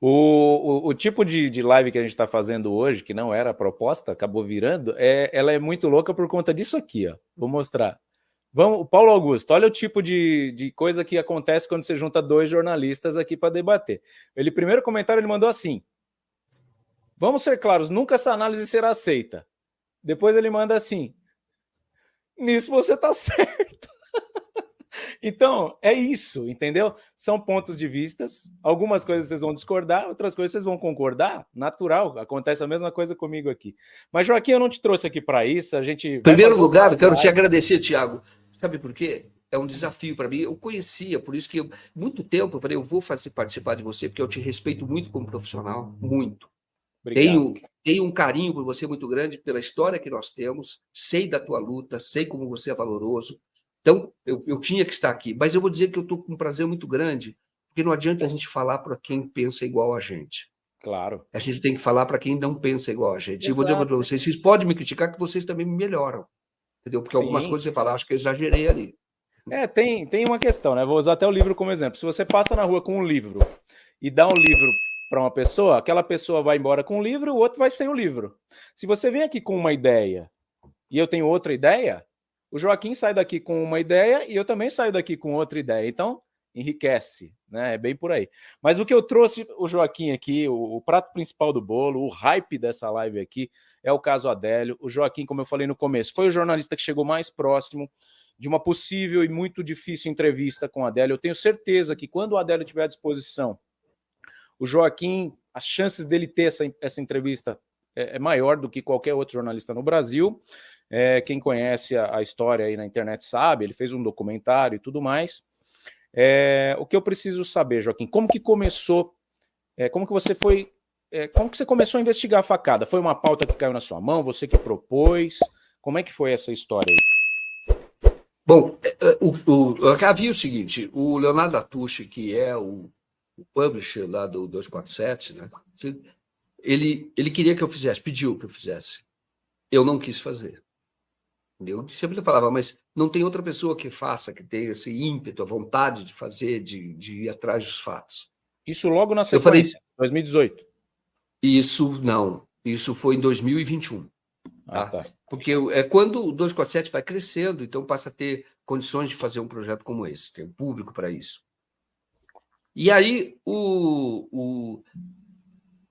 O tipo de live que a gente está fazendo hoje, que não era a proposta, acabou virando, ela é muito louca por conta disso aqui, ó. Vou mostrar. Vamos, Paulo Augusto, olha o tipo de coisa que acontece quando você junta dois jornalistas aqui para debater. Ele, primeiro comentário, ele mandou assim: vamos ser claros, nunca essa análise será aceita. Depois ele manda assim: nisso você está certo. Então, é isso, entendeu? São pontos de vistas. Algumas coisas vocês vão discordar, outras coisas vocês vão concordar. Natural, acontece a mesma coisa comigo aqui. Mas, Joaquim, eu não te trouxe aqui para isso. A gente Em vai primeiro fazer lugar, eu quero te lives. agradecer, Tiago. Sabe por quê? É um desafio para mim. Eu conhecia, por isso que muito tempo eu falei, eu vou participar de você, porque eu te respeito muito como profissional, muito. Obrigado. Tenho um carinho por você muito grande, pela história que nós temos, sei da tua luta, sei como você é valoroso. Então, eu tinha que estar aqui. Mas eu vou dizer que eu estou com um prazer muito grande, porque não adianta a gente falar para quem pensa igual a gente. Claro. A gente tem que falar para quem não pensa igual a gente. E vou dizer para Exato. vocês podem me criticar, que vocês também me melhoram. Entendeu? Porque algumas Sim. coisas você fala, acho que eu exagerei ali. Tem uma questão, né? Vou usar até o livro como exemplo. Se você passa na rua com um livro e dá um livro para uma pessoa, aquela pessoa vai embora com o livro, o outro vai sem o livro. Se você vem aqui com uma ideia e eu tenho outra ideia, o Joaquim sai daqui com uma ideia e eu também saio daqui com outra ideia. Então, enriquece, né? É bem por aí. Mas o que eu trouxe o Joaquim aqui, o prato principal do bolo, o hype dessa live aqui, é o caso Adélio. O Joaquim, como eu falei no começo, foi o jornalista que chegou mais próximo de uma possível e muito difícil entrevista com o Adélio. Eu tenho certeza que quando o Adélio tiver à disposição, o Joaquim, as chances dele ter essa entrevista é maior do que qualquer outro jornalista no Brasil. Quem conhece a história aí na internet sabe, ele fez um documentário e tudo mais. O que eu preciso saber, Joaquim, como que começou, como que você foi, como que você começou a investigar a facada? Foi uma pauta que caiu na sua mão, você que propôs? Como é que foi essa história aí? Bom, havia o seguinte, o Leonardo Atushi, que é o publisher lá do 247, né? Ele queria que eu fizesse, pediu que eu fizesse. Eu não quis fazer. Eu sempre falava, mas não tem outra pessoa que faça, que tenha esse ímpeto, a vontade de fazer, de ir atrás dos fatos. Isso logo na Eu falei, sequência, 2018. isso foi em 2021. Ah, Tá? tá. Porque é quando o 247 vai crescendo, então passa a ter condições de fazer um projeto como esse, tem público para isso. E aí,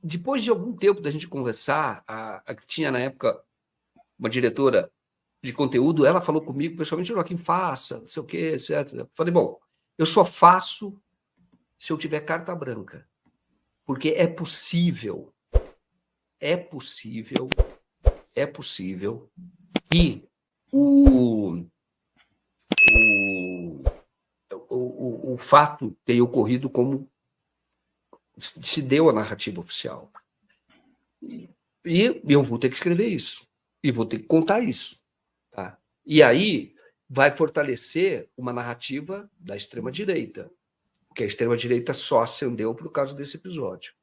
depois de algum tempo da gente conversar, a que tinha na época uma diretora de conteúdo, ela falou comigo, pessoalmente, Joaquim, faça, não sei o quê, etc. Eu falei, bom, eu só faço se eu tiver carta branca. Porque é possível que o fato tenha ocorrido como se deu a narrativa oficial. E eu vou ter que escrever isso. E vou ter que contar isso. Tá? E aí vai fortalecer uma narrativa da extrema-direita. Porque a extrema-direita só acendeu por causa desse episódio.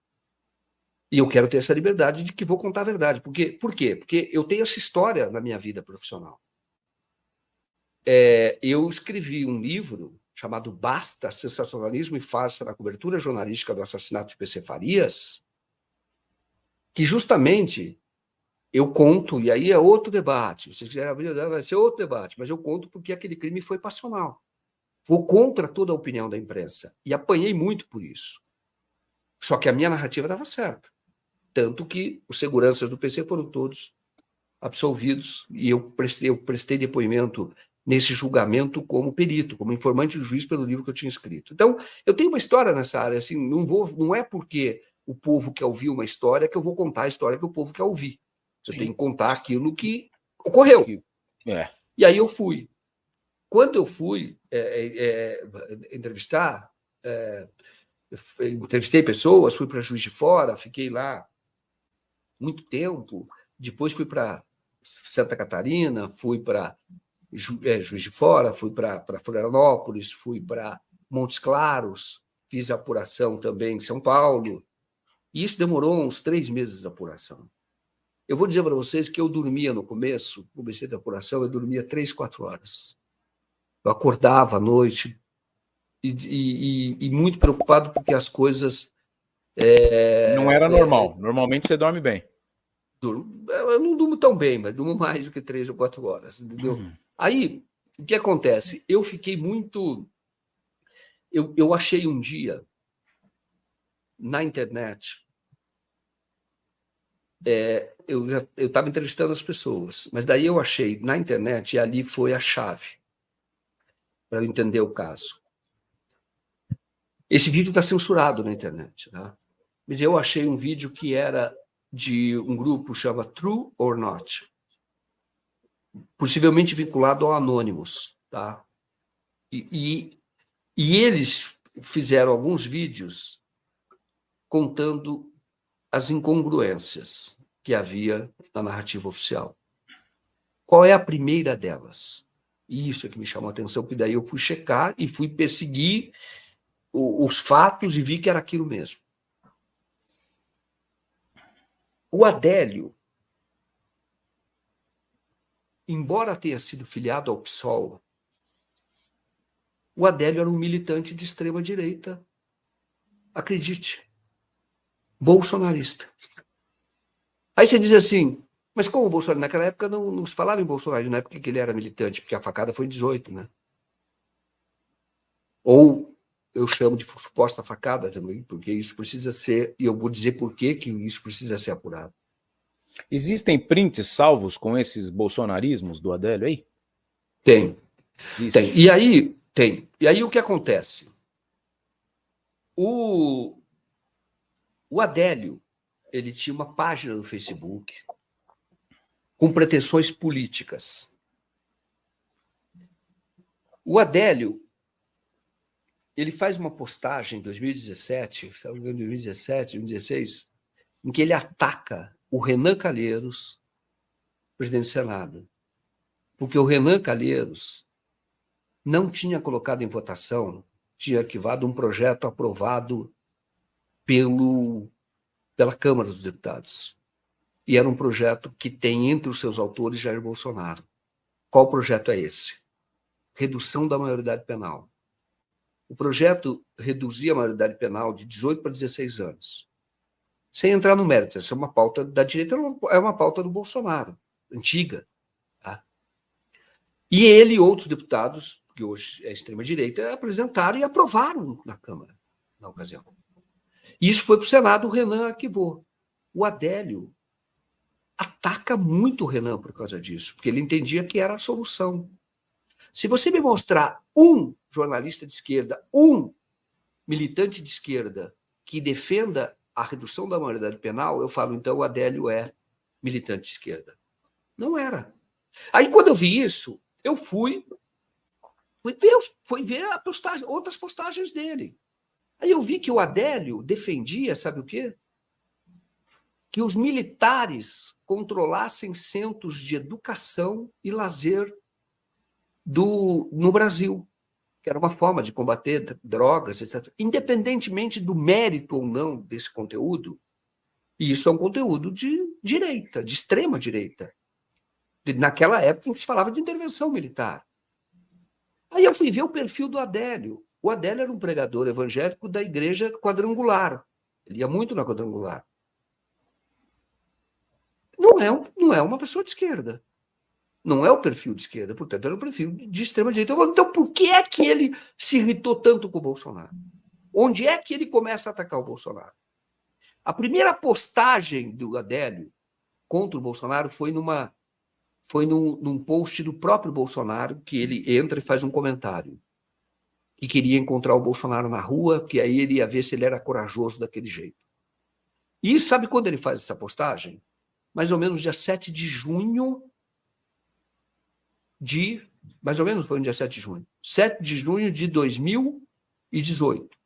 E eu quero ter essa liberdade de que vou contar a verdade. Por quê? Porque eu tenho essa história na minha vida profissional. Eu escrevi um livro chamado Basta, Sensacionalismo e Farsa na Cobertura Jornalística do Assassinato de PC Farias, que justamente eu conto, e aí é outro debate, se quiser abrir, vai ser outro debate, mas eu conto porque aquele crime foi passional. Vou contra toda a opinião da imprensa, e apanhei muito por isso. Só que a minha narrativa estava certa. Tanto que os seguranças do PC foram todos absolvidos, e eu prestei depoimento nesse julgamento como perito, como informante do juiz pelo livro que eu tinha escrito. Então, eu tenho uma história nessa área, assim, não é porque o povo quer ouvir uma história que eu vou contar a história que o povo quer ouvir. Eu tenho que contar aquilo que ocorreu. E aí eu fui. Quando eu fui entrevistar, entrevistei pessoas, fui para Juiz de Fora, fiquei lá muito tempo, depois fui para Santa Catarina, fui para Juiz de Fora, fui para Florianópolis, fui para Montes Claros, fiz a apuração também em São Paulo, e isso demorou uns 3 meses de apuração. Eu vou dizer para vocês que eu dormia no começo, comecei da apuração, eu dormia 3, 4 horas. Eu acordava à noite e muito preocupado porque as coisas Não era normal. Normalmente você dorme bem. Eu não durmo tão bem, mas durmo mais do que 3 ou 4 horas, entendeu? Aí, o que acontece? Eu fiquei muito... Eu achei um dia, na internet, eu estava entrevistando as pessoas, mas daí eu achei na internet, e ali foi a chave para eu entender o caso. Esse vídeo está censurado na internet, tá? Mas eu achei um vídeo que era de um grupo que chama True or Not, possivelmente vinculado ao Anonymous, tá? E eles fizeram alguns vídeos contando as incongruências que havia na narrativa oficial. Qual é a primeira delas? E isso é que me chamou a atenção, porque daí eu fui checar e fui perseguir os fatos e vi que era aquilo mesmo. O Adélio, embora tenha sido filiado ao PSOL, o Adélio era um militante de extrema-direita. Acredite. Bolsonarista. Aí você diz assim, mas como o Bolsonaro? Naquela época não se falava em Bolsonaro, na época que ele era militante, porque a facada foi em 18, né? Ou eu chamo de suposta facada também, porque isso precisa ser, e eu vou dizer por que isso precisa ser apurado. Existem prints salvos com esses bolsonarismos do Adélio aí? Tem. Existe. Tem. E aí o que acontece? O Adélio, ele tinha uma página no Facebook com pretensões políticas. O Adélio, ele faz uma postagem em 2017, 2016, em que ele ataca o Renan Calheiros, presidente do Senado, porque o Renan Calheiros não tinha colocado em votação, tinha arquivado um projeto aprovado pela Câmara dos Deputados. E era um projeto que tem entre os seus autores Jair Bolsonaro. Qual projeto é esse? Redução da maioridade penal. O projeto reduzia a maioridade penal de 18 para 16 anos. Sem entrar no mérito, essa é uma pauta da direita, é uma pauta do Bolsonaro, antiga. Tá? E ele e outros deputados, que hoje é extrema-direita, apresentaram e aprovaram na Câmara, na ocasião. Isso foi para o Senado, o Renan arquivou. O Adélio ataca muito o Renan por causa disso, porque ele entendia que era a solução. Se você me mostrar um jornalista de esquerda, um militante de esquerda que defenda a redução da maioridade penal, eu falo, então, o Adélio é militante de esquerda. Não era. Aí, quando eu vi isso, eu fui ver outras postagens dele. Aí eu vi que o Adélio defendia, sabe o quê? Que os militares controlassem centros de educação e lazer no Brasil, que era uma forma de combater drogas, etc. Independentemente do mérito ou não desse conteúdo, e isso é um conteúdo de direita, de extrema direita. Naquela época em que se falava de intervenção militar. Aí eu fui ver o perfil do Adélio. O Adélio era um pregador evangélico da igreja quadrangular. Ele ia muito na quadrangular. Não é uma pessoa de esquerda. Não é o perfil de esquerda, portanto, era o perfil de extrema-direita. Então, por que é que ele se irritou tanto com o Bolsonaro? Onde é que ele começa a atacar o Bolsonaro? A primeira postagem do Adélio contra o Bolsonaro foi num post do próprio Bolsonaro, que ele entra e faz um comentário. Que queria encontrar o Bolsonaro na rua, que aí ele ia ver se ele era corajoso daquele jeito. E sabe quando ele faz essa postagem? Mais ou menos dia 7 de junho mais ou menos foi no dia 7 de junho. 7 de junho de 2018.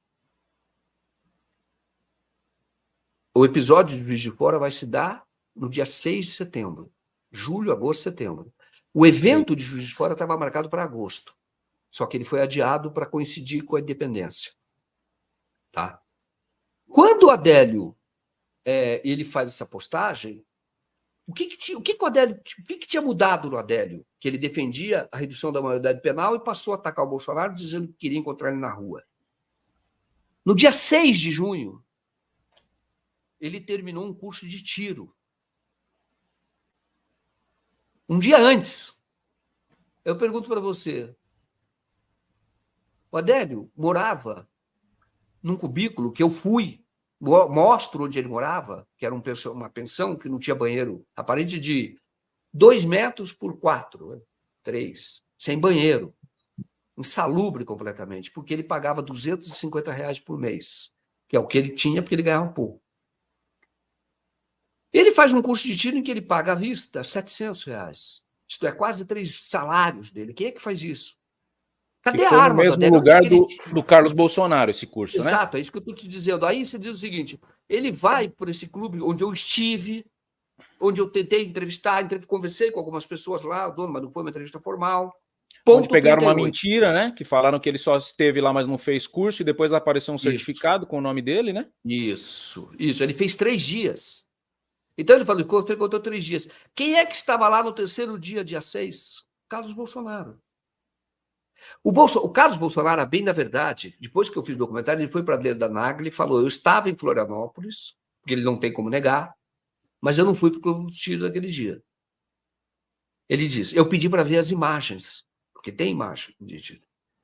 O episódio de Juiz de Fora vai se dar no dia 6 de setembro. Julho, agosto, setembro. O evento de Juiz de Fora estava marcado para agosto. Só que ele foi adiado para coincidir com a independência. Tá? Quando o Adélio ele faz essa postagem, o que tinha mudado no Adélio? Que ele defendia a redução da maioridade penal e passou a atacar o Bolsonaro dizendo que queria encontrar ele na rua. No dia 6 de junho, ele terminou um curso de tiro. Um dia antes. Eu pergunto para você, o Adélio morava num cubículo que eu fui, mostro onde ele morava, que era uma pensão que não tinha banheiro, a parede de 2 metros por 4, 3, sem banheiro, insalubre completamente, porque ele pagava R$ 250 por mês, que é o que ele tinha, porque ele ganhava pouco. Ele faz um curso de tiro em que ele paga à vista R$ 700. Isto é quase 3 salários dele. Quem é que faz isso? Cadê a arma? No mesmo lugar do Carlos Bolsonaro, esse curso, né? Exato, é isso que eu estou te dizendo. Aí você diz o seguinte, ele vai por esse clube onde eu estive, onde eu tentei entrevistar, conversei com algumas pessoas lá, o dono, mas não foi uma entrevista formal. Onde pegaram uma mentira, né? Que falaram que ele só esteve lá, mas não fez curso, e depois apareceu um certificado com o nome dele, né? Isso. Ele fez 3 dias. Então ele falou, frequentou 3 dias. Quem é que estava lá no terceiro dia, dia 6? Carlos Bolsonaro. O Carlos Bolsonaro, bem na verdade, depois que eu fiz o documentário, ele foi para dentro da Nagli e falou, eu estava em Florianópolis, porque ele não tem como negar, mas eu não fui para o clube do tiro naquele dia. Ele disse, eu pedi para ver as imagens, porque tem imagem de tiro.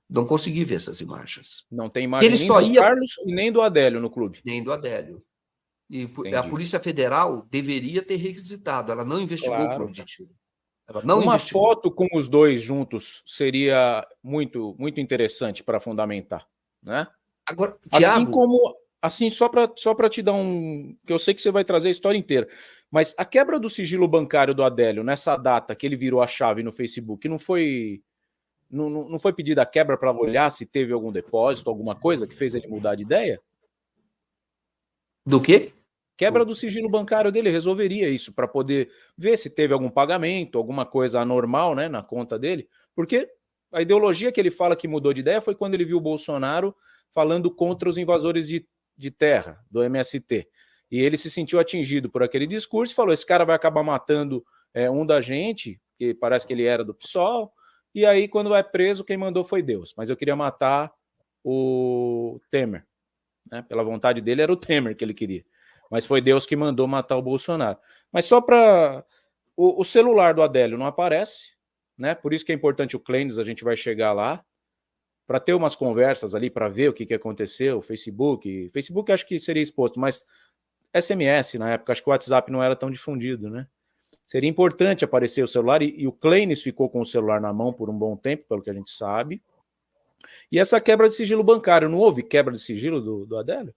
Não consegui ver essas imagens. Não tem imagem nem do Carlos e nem do Adélio no clube. Nem do Adélio. E a Polícia Federal deveria ter requisitado, ela não investigou o clube de tiro. Uma foto com os dois juntos seria muito, muito interessante para fundamentar, né? Agora, Thiago... Assim, só para te dar que eu sei que você vai trazer a história inteira, mas a quebra do sigilo bancário do Adélio nessa data que ele virou a chave no Facebook, não foi pedida a quebra para olhar se teve algum depósito, alguma coisa que fez ele mudar de ideia? Do quê? Quebra do sigilo bancário dele resolveria isso, para poder ver se teve algum pagamento, alguma coisa anormal, né, na conta dele, porque a ideologia que ele fala que mudou de ideia foi quando ele viu o Bolsonaro falando contra os invasores de terra, do MST, e ele se sentiu atingido por aquele discurso e falou, esse cara vai acabar matando um da gente, que parece que ele era do PSOL, e aí quando vai preso, quem mandou foi Deus, mas eu queria matar o Temer, né? Pela vontade dele era o Temer que ele queria. Mas foi Deus que mandou matar o Bolsonaro. Mas só para... O celular do Adélio não aparece, né? Por isso que é importante o Clênis, a gente vai chegar lá, para ter umas conversas ali, para ver o que aconteceu, Facebook acho que seria exposto, mas SMS na época, acho que o WhatsApp não era tão difundido, né? Seria importante aparecer o celular, e o Clênis ficou com o celular na mão por um bom tempo, pelo que a gente sabe. E essa quebra de sigilo bancário, não houve quebra de sigilo do Adélio?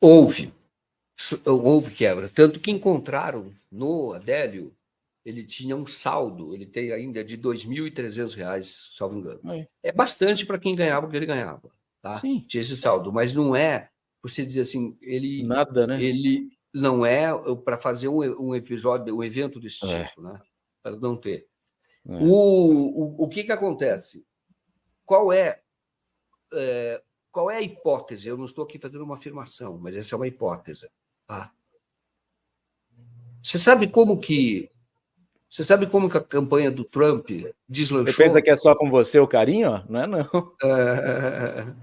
Houve quebra, tanto que encontraram no Adélio, ele tinha um saldo, ele tem ainda de R$ 2.300, salvo engano. É bastante para quem ganhava o que ele ganhava, tá? Sim. Tinha esse saldo, mas não é, você dizer assim, ele... Nada, né? Ele não é para fazer um episódio, um evento desse tipo, né? Para não ter. O que acontece? Qual é a hipótese? Eu não estou aqui fazendo uma afirmação, mas essa é uma hipótese. Tá? Você sabe como que a campanha do Trump deslanchou? Você pensa que é só com você o carinho? Não é, não.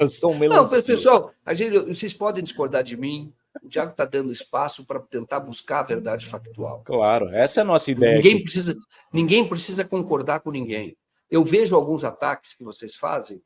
Eu sou um melancia. Não, pessoal, vocês podem discordar de mim. O Thiago está dando espaço para tentar buscar a verdade factual. Claro, essa é a nossa ideia. Ninguém precisa concordar com ninguém. Eu vejo alguns ataques que vocês fazem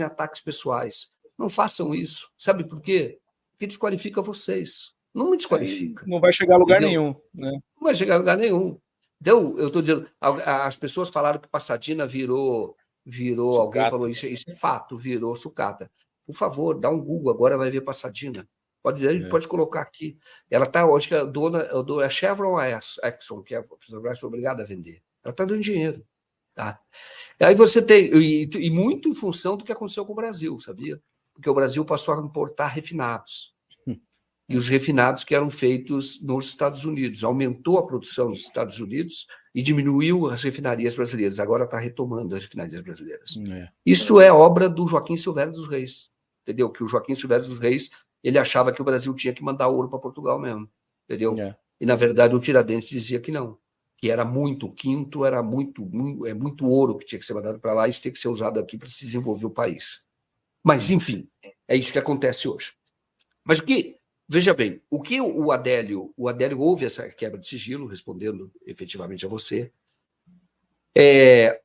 ataques pessoais. Não façam isso. Sabe por quê? Porque desqualifica vocês. Não me desqualifica. Não vai chegar a lugar nenhum. Né? Não vai chegar a lugar nenhum. Então, eu estou dizendo, as pessoas falaram que Passadina virou sucata. Alguém falou isso é fato, virou sucata. Por favor, dá um Google agora, vai ver Passadina. Pode colocar aqui. Ela está, acho que a Chevron ou a Exxon, que é obrigada a vender. Ela está dando dinheiro. Tá? Aí você tem, e muito em função do que aconteceu com o Brasil, sabia? Porque o Brasil passou a importar refinados. E os refinados que eram feitos nos Estados Unidos. Aumentou a produção nos Estados Unidos e diminuiu as refinarias brasileiras. Agora está retomando as refinarias brasileiras. Isso é obra do Joaquim Silvério dos Reis. Entendeu? Que o Joaquim Silvério dos Reis, ele achava que o Brasil tinha que mandar ouro para Portugal mesmo. Entendeu? E, na verdade, o Tiradentes dizia que não. Que era muito quinto, era muito ouro que tinha que ser mandado para lá, isso tinha que ser usado aqui para se desenvolver o país. Mas, enfim, é isso que acontece hoje. Mas o que Veja bem, o que o Adélio houve essa quebra de sigilo, respondendo efetivamente a você.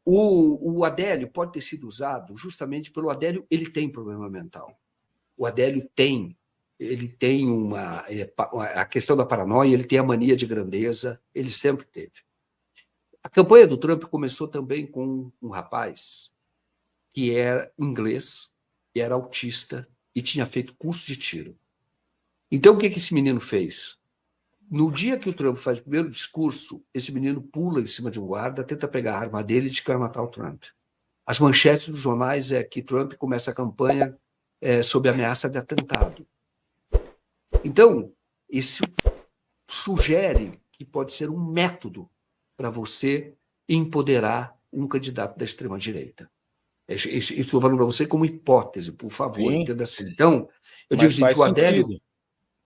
O Adélio pode ter sido usado justamente pelo Adélio, ele tem problema mental. O Adélio ele tem a questão da paranoia, ele tem a mania de grandeza, ele sempre teve. A campanha do Trump começou também com um rapaz que era inglês, era autista e tinha feito curso de tiro. Então, o que esse menino fez? No dia que o Trump faz o primeiro discurso, esse menino pula em cima de um guarda, tenta pegar a arma dele e diz que vai matar o Trump. As manchetes dos jornais é que Trump começa a campanha sob ameaça de atentado. Então, isso sugere que pode ser um método para você empoderar um candidato da extrema-direita. Estou falando para você como hipótese, por favor, Sim. entenda assim. Então, eu digo assim, o Adélio...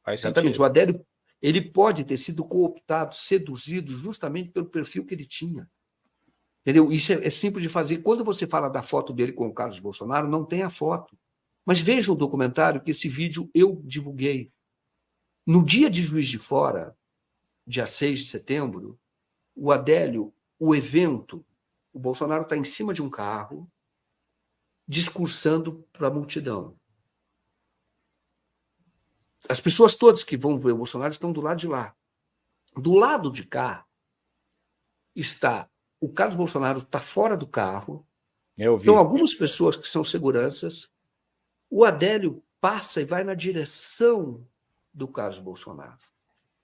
Exatamente, o Adélio ele pode ter sido cooptado, seduzido justamente pelo perfil que ele tinha. Entendeu? Isso é simples de fazer. Quando você fala da foto dele com o Carlos Bolsonaro, não tem a foto. Mas veja o documentário, que esse vídeo eu divulguei. No dia de Juiz de Fora, dia 6 de setembro, o Adélio, o evento, o Bolsonaro está em cima de um carro, discursando para a multidão. As pessoas todas que vão ver o Bolsonaro estão do lado de lá. Do lado de cá está o Carlos Bolsonaro, está fora do carro. Estão algumas pessoas que são seguranças. O Adélio passa e vai na direção do Carlos Bolsonaro.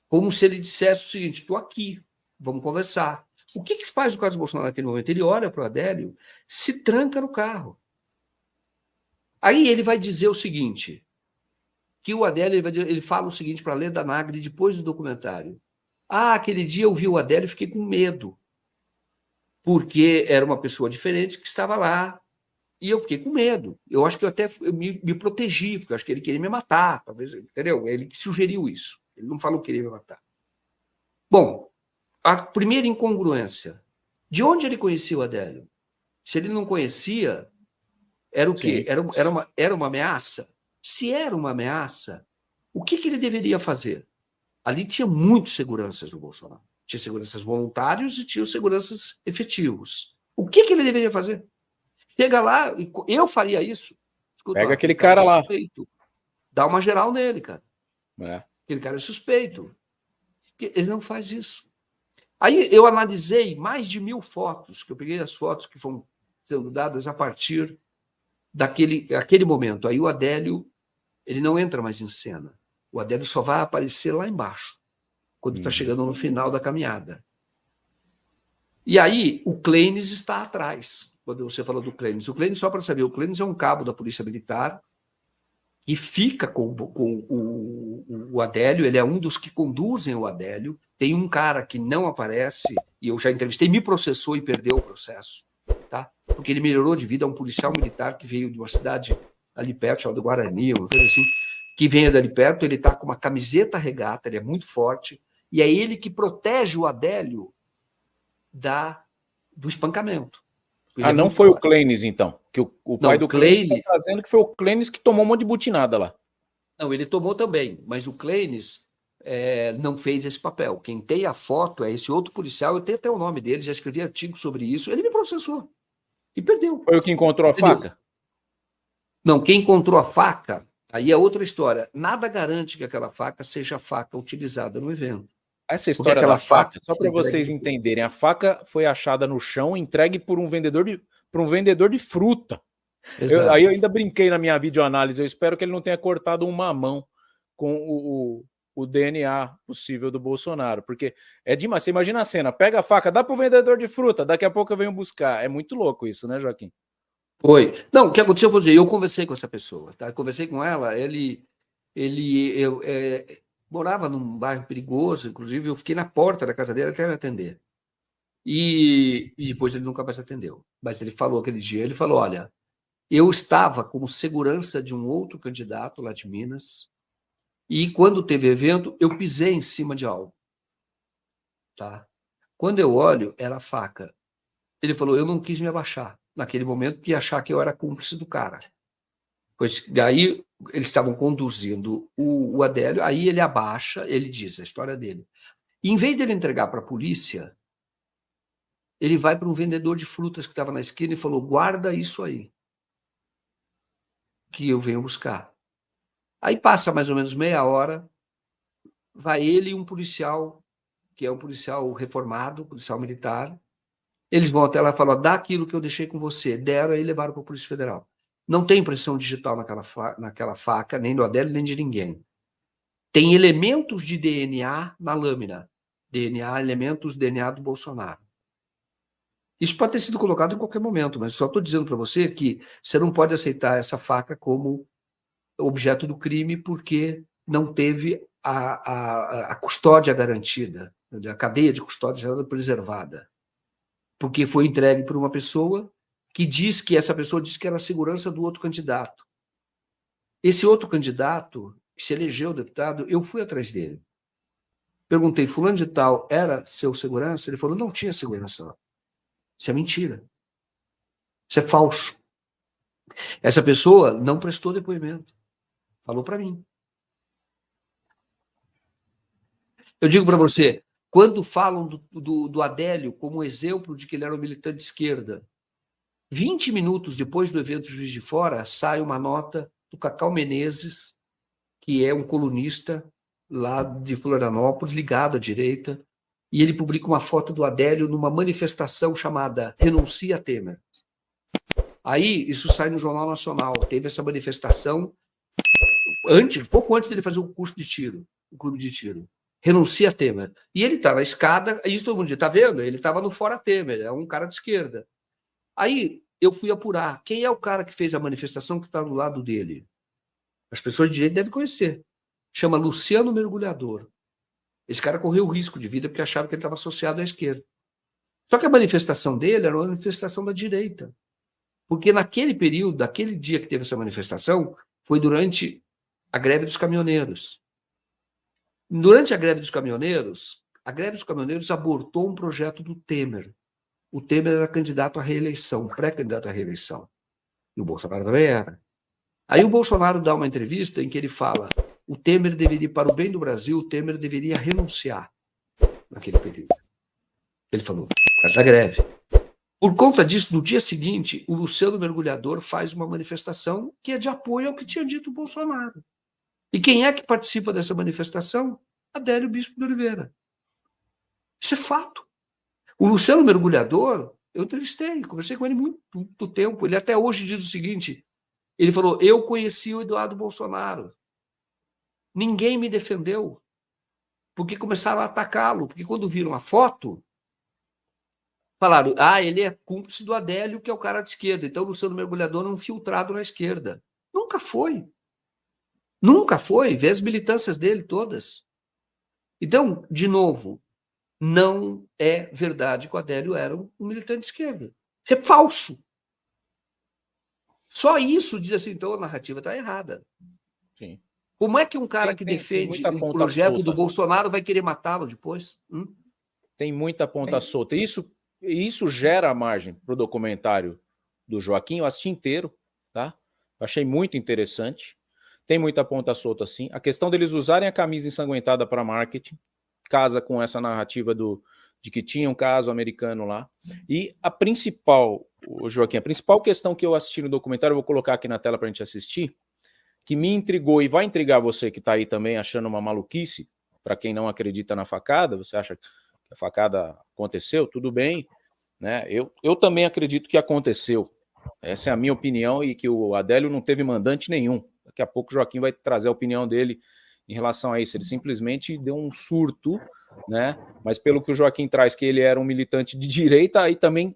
Como se ele dissesse o seguinte: estou aqui, vamos conversar. O que faz o Carlos Bolsonaro naquele momento? Ele olha para o Adélio, se tranca no carro. Aí ele vai dizer o seguinte, que o Adélio ele fala o seguinte para a Leda Nagli depois do documentário. Aquele dia eu vi o Adélio e fiquei com medo, porque era uma pessoa diferente que estava lá, e eu fiquei com medo. Eu acho que eu me protegi, porque eu acho que ele queria me matar, talvez, entendeu? Ele sugeriu isso. Ele não falou que queria me matar. Bom, a primeira incongruência. De onde ele conhecia o Adélio? Se ele não conhecia, era o quê? Era uma ameaça? Se era uma ameaça, o que ele deveria fazer? Ali tinha muitos seguranças do Bolsonaro. Tinha seguranças voluntários e tinha seguranças efetivos. O que ele deveria fazer? Chega lá, eu faria isso. Escuta, pega aquele cara lá. Suspeito. Dá uma geral nele, cara. Aquele cara é suspeito. Ele não faz isso. Aí eu analisei mais de 1000 fotos, que eu peguei as fotos que foram sendo dadas a partir daquele momento. Aí o Adélio, ele não entra mais em cena. O Adélio só vai aparecer lá embaixo, quando está chegando no final da caminhada. E aí o Clenis está atrás, quando você falou do Clenis. O Clenis, só para saber, o Clenis é um cabo da Polícia Militar que fica com o Adélio, ele é um dos que conduzem o Adélio. Tem um cara que não aparece, e eu já entrevistei, me processou e perdeu o processo, tá? Porque ele melhorou de vida a um policial militar que veio de uma cidade ali perto, chamada Guarani, uma coisa assim, que vem dali perto, ele está com uma camiseta regata, ele é muito forte, e é ele que protege o Adélio do espancamento. Não foi o Clenis, então? Que o pai do Clenis está trazendo que foi o Clenis que tomou um monte de butinada lá. Não, ele tomou também, mas o Clenis não fez esse papel. Quem tem a foto é esse outro policial, eu tenho até o nome dele, já escrevi artigo sobre isso, ele me processou e perdeu. Foi o que encontrou a faca? Não, quem encontrou a faca, aí é outra história. Nada garante que aquela faca seja a faca utilizada no evento. Essa história da faca, só para vocês entenderem, a faca foi achada no chão, entregue por um vendedor de fruta. Aí eu ainda brinquei na minha videoanálise, eu espero que ele não tenha cortado um mamão com o DNA possível do Bolsonaro, porque é demais. Você imagina a cena, pega a faca, dá para o vendedor de fruta, daqui a pouco eu venho buscar. É muito louco isso, né, Joaquim? Foi. Não, o que aconteceu foi eu conversei com essa pessoa, tá? Conversei com ela, eu morava num bairro perigoso, inclusive eu fiquei na porta da casa dele até me atender. E depois ele nunca mais atendeu. Mas ele falou aquele dia, ele falou, olha, eu estava como segurança de um outro candidato lá de Minas, e quando teve evento, eu pisei em cima de algo. Tá? Quando eu olho, era a faca. Ele falou, eu não quis me abaixar naquele momento, porque ia achar que eu era cúmplice do cara. Pois daí eles estavam conduzindo o Adélio, aí ele abaixa, ele diz a história dele. E, em vez dele entregar para a polícia, ele vai para um vendedor de frutas que estava na esquina e falou: guarda isso aí, que eu venho buscar. Aí passa mais ou menos meia hora, vai ele e um policial, que é um policial reformado, policial militar. Eles vão até lá e falam: dá aquilo que eu deixei com você. Deram e levaram para a Polícia Federal. Não tem impressão digital naquela faca, nem do Adélio, nem de ninguém. Tem elementos de DNA na lâmina. elementos DNA do Bolsonaro. Isso pode ter sido colocado em qualquer momento, mas só estou dizendo para você que você não pode aceitar essa faca como objeto do crime porque não teve a custódia garantida, a cadeia de custódia preservada. Porque foi entregue por uma pessoa que diz que essa pessoa disse que era a segurança do outro candidato. Esse outro candidato, que se elegeu deputado, eu fui atrás dele. Perguntei: fulano de tal era seu segurança? Ele falou: não tinha segurança lá. Isso é mentira. Isso é falso. Essa pessoa não prestou depoimento. Falou para mim. Eu digo para você, quando falam do Adélio como exemplo de que ele era um militante de esquerda, 20 minutos depois do evento Juiz de Fora, sai uma nota do Cacau Menezes, que é um colunista lá de Florianópolis, ligado à direita, e ele publica uma foto do Adélio numa manifestação chamada Renuncia Temer. Aí, isso sai no Jornal Nacional. Teve essa manifestação pouco antes dele fazer o curso de tiro, o clube de tiro. Renuncia Temer. E ele está na escada, e isso todo mundo diz: tá vendo? Ele estava no Fora Temer, é um cara de esquerda. Aí eu fui apurar quem é o cara que fez a manifestação que está do lado dele. As pessoas de direita devem conhecer. Chama Luciano Mergulhador. Esse cara correu risco de vida porque achava que ele estava associado à esquerda. Só que a manifestação dele era uma manifestação da direita. Porque naquele período, naquele dia que teve essa manifestação, foi durante a greve dos caminhoneiros. Durante a greve dos caminhoneiros abortou um projeto do Temer. O Temer era candidato à reeleição, pré-candidato à reeleição. E o Bolsonaro também era. Aí o Bolsonaro dá uma entrevista em que ele fala: o Temer deveria, para o bem do Brasil, o Temer deveria renunciar naquele período. Ele falou, por causa da greve. Por conta disso, no dia seguinte, o Luciano Mergulhador faz uma manifestação que é de apoio ao que tinha dito o Bolsonaro. E quem é que participa dessa manifestação? Adélio Bispo de Oliveira. Isso é fato. O Luciano Mergulhador, eu entrevistei, conversei com ele muito tempo. Ele até hoje diz o seguinte: ele falou: eu conheci o Eduardo Bolsonaro. Ninguém me defendeu, porque começaram a atacá-lo, porque quando viram a foto, falaram: ele é cúmplice do Adélio, que é o cara de esquerda. Então o Luciano Mergulhador é um filtrado na esquerda. Nunca foi. Nunca foi. Vê as militâncias dele todas. Então, de novo, não é verdade que o Adélio era um militante de esquerda. Isso é falso. Só isso diz assim: então a narrativa está errada. Sim. Como é que um cara que defende um projeto do Bolsonaro vai querer matá-lo depois? Tem muita ponta solta. Isso gera margem para o documentário do Joaquim. Eu assisti inteiro, tá? Eu achei muito interessante. Tem muita ponta solta, sim. A questão deles usarem a camisa ensanguentada para marketing casa com essa narrativa de que tinha um caso americano lá. E a principal, Joaquim, a principal questão que eu assisti no documentário, eu vou colocar aqui na tela para a gente assistir, que me intrigou e vai intrigar você que está aí também achando uma maluquice, para quem não acredita na facada, você acha que a facada aconteceu, tudo bem, né? Eu também acredito que aconteceu. Essa é a minha opinião e que o Adélio não teve mandante nenhum. Daqui a pouco o Joaquim vai trazer a opinião dele em relação a isso. Ele simplesmente deu um surto, né? Mas pelo que o Joaquim traz, que ele era um militante de direita, aí também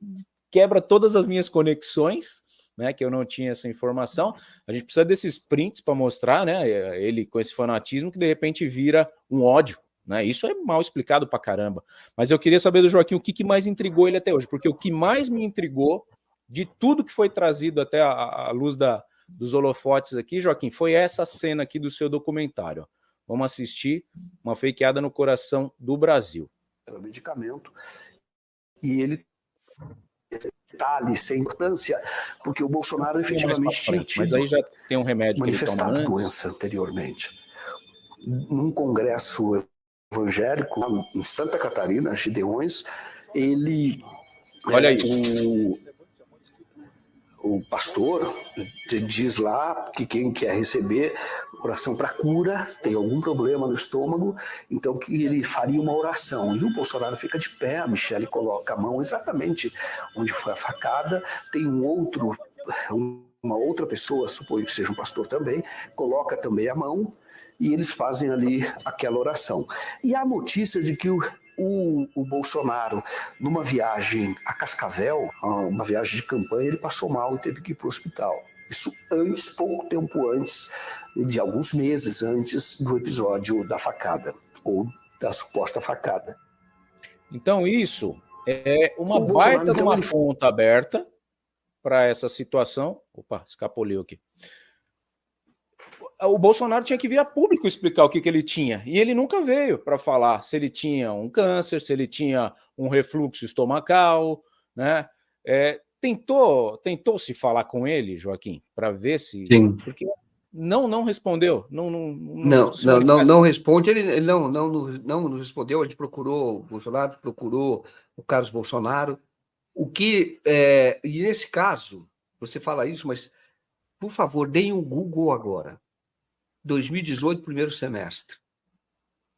quebra todas as minhas conexões, né, que eu não tinha essa informação. A gente precisa desses prints para mostrar, né, ele com esse fanatismo que de repente vira um ódio, né? Isso é mal explicado para caramba. Mas eu queria saber do Joaquim o que mais intrigou ele até hoje, porque o que mais me intrigou de tudo que foi trazido até a luz dos holofotes aqui, Joaquim, foi essa cena aqui do seu documentário. Vamos assistir Uma Fakeada no Coração do Brasil. Era medicamento. E ele detalhes sem importância, porque o Bolsonaro efetivamente tinha tido, mas aí já tem um remédio que ele toma antes. doença anteriormente. Num congresso evangélico em Santa Catarina, Gideões, ele... Olha isso. O pastor diz lá que quem quer receber oração para cura, tem algum problema no estômago, então que ele faria uma oração. E o Bolsonaro fica de pé, a Michelle coloca a mão exatamente onde foi a facada, tem uma outra pessoa, suponho que seja um pastor também, coloca também a mão, e eles fazem ali aquela oração. E há notícia de que o Bolsonaro, numa viagem a Cascavel, uma viagem de campanha, ele passou mal e teve que ir para o hospital. Isso antes, pouco tempo antes, de alguns meses antes do episódio da facada, ou da suposta facada. Então isso é uma baita de uma ponta aberta para essa situação. Opa, escapuliu aqui. O Bolsonaro tinha que vir a público explicar o que ele tinha, e ele nunca veio para falar se ele tinha um câncer, se ele tinha um refluxo estomacal, né? Tentou se falar com ele, Joaquim, para ver se... Sim. Porque não respondeu. Não responde, ele não respondeu, a gente procurou o Bolsonaro, procurou o Carlos Bolsonaro, e nesse caso, você fala isso, mas, por favor, deem um Google agora. 2018, primeiro semestre.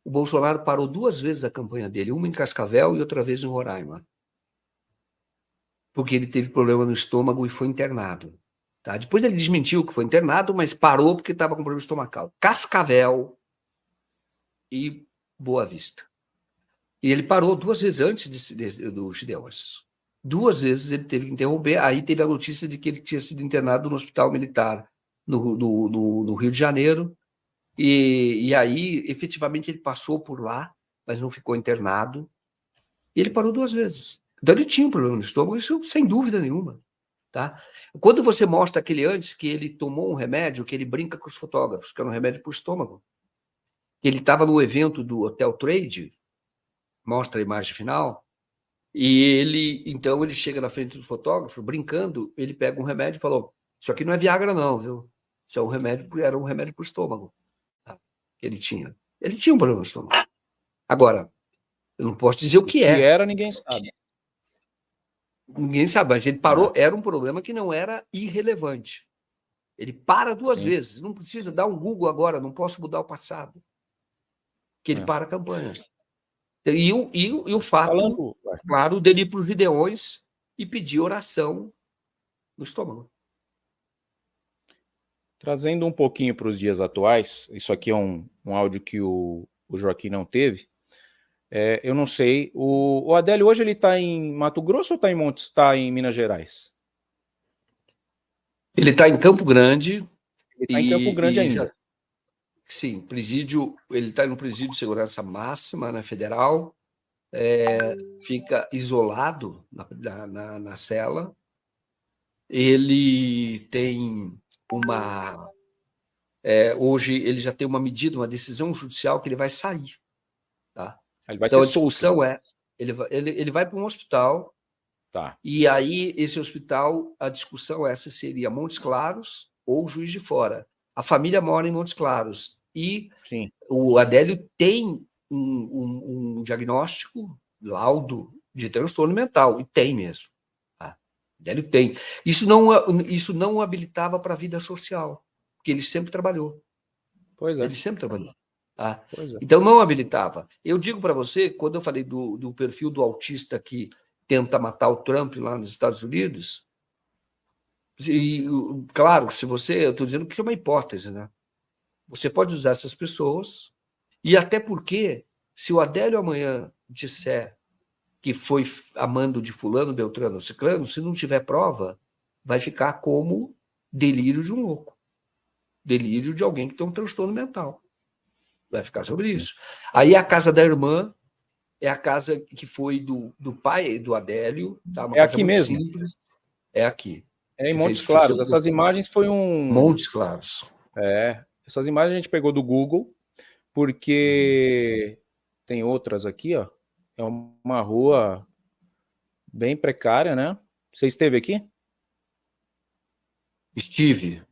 O Bolsonaro parou 2 vezes a campanha dele, uma em Cascavel e outra vez em Roraima. Porque ele teve problema no estômago e foi internado. Tá? Depois ele desmentiu que foi internado, mas parou porque estava com problema estomacal. Cascavel e Boa Vista. E ele parou 2 vezes antes do Gideões. 2 vezes ele teve que interromper, aí teve a notícia de que ele tinha sido internado no Hospital Militar no Rio de Janeiro, e aí, efetivamente, ele passou por lá, mas não ficou internado, e ele parou 2 vezes. Então ele tinha um problema no estômago, isso sem dúvida nenhuma. Tá? Quando você mostra aquele antes que ele tomou um remédio, que ele brinca com os fotógrafos, que era um remédio para o estômago, ele estava no evento do Hotel Trade, mostra a imagem final, e então ele chega na frente do fotógrafo, brincando, ele pega um remédio e falou: isso aqui não é Viagra não, viu? Isso é era um remédio para o estômago. Tá? Ele tinha um problema no estômago. Agora, eu não posso dizer o que é. era, ninguém sabe. Ninguém sabe, mas ele parou, era um problema que não era irrelevante. Ele para 2 vezes, não precisa dar um Google agora, não posso mudar o passado. Que ele para a campanha. E o fato, claro, dele ir para os Gideões e pedir oração no estômago. Trazendo um pouquinho para os dias atuais, isso aqui é um áudio que o Joaquim não teve. Eu não sei, o Adélio hoje ele está em Mato Grosso ou está em Minas Gerais? Ele está em Campo Grande. Ele está em Campo Grande ainda. Sim, presídio, ele está no presídio de segurança máxima, né, federal, fica isolado na cela. Ele tem hoje ele já tem uma medida, uma decisão judicial que ele vai sair. Tá? Então a discussão ele vai para um hospital, tá. E aí esse hospital, a discussão essa seria Montes Claros ou Juiz de Fora. A família mora em Montes Claros e o Adélio tem um diagnóstico, laudo de transtorno mental, e tem mesmo. Tá? Adélio tem. Isso não o habilitava para a vida social, porque ele sempre trabalhou. Pois é. Ele sempre trabalhou. Tá? Pois é. Então não habilitava. Eu digo para você, quando eu falei do perfil do autista que tenta matar o Trump lá nos Estados Unidos, e, claro, eu estou dizendo que é uma hipótese, né? Você pode usar essas pessoas, e até porque, se o Adélio amanhã disser que foi amando de fulano, beltrano, ciclano, se não tiver prova, vai ficar como delírio de um louco. Delírio de alguém que tem um transtorno mental. Vai ficar sobre isso. Aí a casa da irmã é a casa que foi do pai do Adélio. Tá? Uma casa aqui muito mesmo? Simples. É aqui. É em Montes Claros. Essas imagens foi Montes Claros. Essas imagens a gente pegou do Google, porque tem outras aqui, ó. É uma rua bem precária, né? Você esteve aqui? Estive,